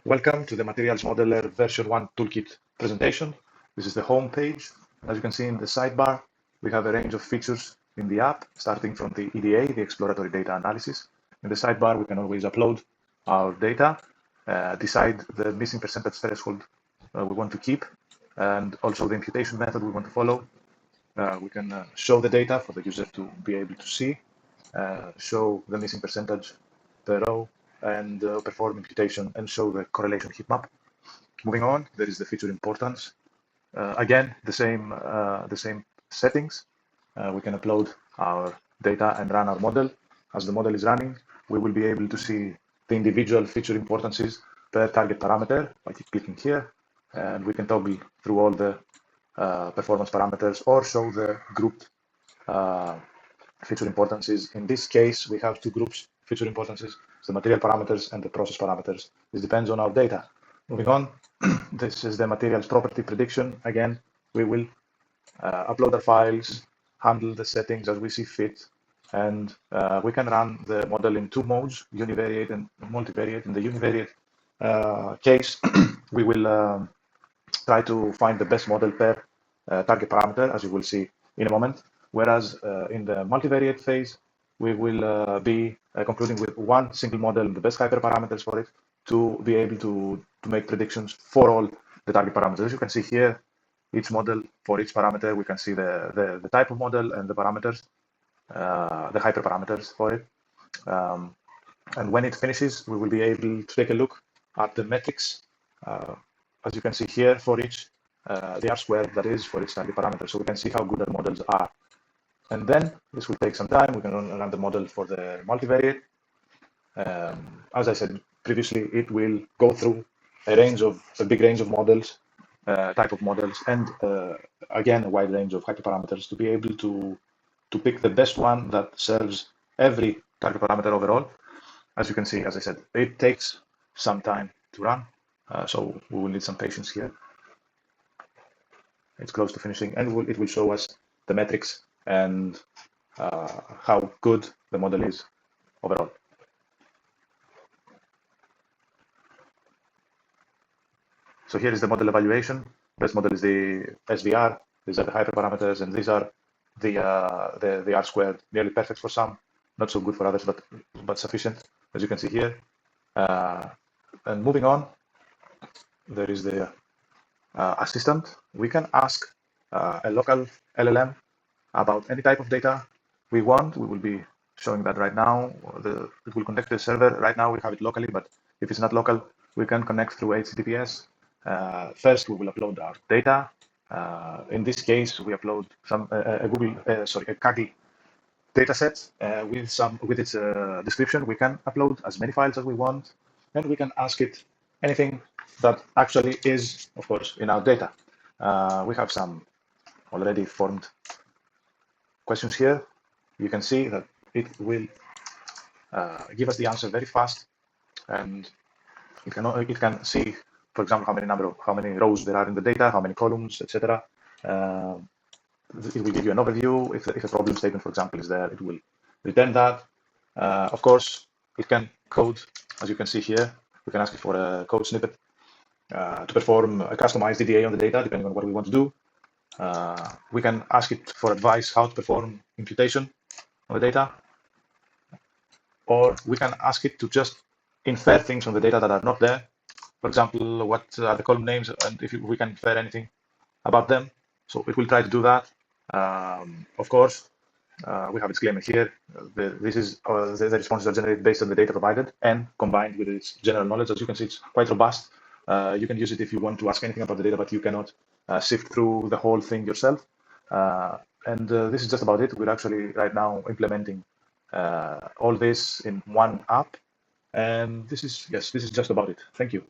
Welcome to the Materials Modeler version 1 toolkit presentation. This is the home page. As you can see in the sidebar, we have a range of features in the app, starting from the EDA, the exploratory data analysis. In the sidebar, we can always upload our data, decide the missing percentage threshold we want to keep, and also the imputation method we want to follow. We can show the data for the user to be able to see, show the missing percentage per row, and perform imputation and show the correlation heat map. Moving on, there is the feature importance. Again, the same settings. We can upload our data and run our model. As the model is running, we will be able to see the individual feature importances per target parameter by clicking here, and we can toggle through all the performance parameters or show the grouped feature importances. In this case, we have two groups feature importances, the material parameters and the process parameters. This depends on our data. Moving on, this is the materials property prediction. Again, we will upload our files, handle the settings as we see fit, and we can run the model in two modes, univariate and multivariate. In the univariate case, we will try to find the best model per target parameter, as you will see in a moment. Whereas in the multivariate phase, we will be concluding with one single model and the best hyperparameters for it to be able to make predictions for all the target parameters. As you can see here, each model for each parameter, we can see the type of model and the parameters, the hyperparameters for it. And when it finishes, we will be able to take a look at the metrics, as you can see here, for each the R-squared that is for each target parameter. So we can see how good our models are. And then this will take some time. We can run the model for the multivariate. As I said previously, it will go through a big range of models, type of models, and again, a wide range of hyperparameters to be able to pick the best one that serves every target parameter overall. As you can see, as I said, it takes some time to run. So we will need some patience here. It's close to finishing, and it will show us the metrics and how good the model is overall. So here is the model evaluation. Best model is the SVR. These are the hyperparameters, and these are the R-squared, nearly perfect for some, not so good for others, but sufficient, as you can see here. And moving on, there is the assistant. We can ask a local LLM about any type of data we want. We will be showing that right now. It will connect to the server. Right now we have it locally, but if it's not local, we can connect through HTTPS. First, we will upload our data. In this case, we upload a Kaggle dataset with its description. We can upload as many files as we want, and we can ask it anything that actually is, of course, in our data. We have some already formed questions here. You can see that it will give us the answer very fast, and it can see, for example, how many rows there are in the data, how many columns, etc. It will give you an overview. If a problem statement, for example, is there, it will return that. Of course, it can code, as you can see here. We can ask it for a code snippet to perform a customized EDA on the data, depending on what we want to do. We can ask it for advice how to perform imputation on the data, or we can ask it to just infer things on the data that are not there. For example, what are the column names, and if we can infer anything about them. So it will try to do that. Of course, we have a disclaimer here. The responses are generated based on the data provided and combined with its general knowledge. As you can see, it's quite robust. You can use it if you want to ask anything about the data, but you cannot sift through the whole thing yourself. And this is just about it. We're actually right now implementing all this in one app. And this is just about it. Thank you.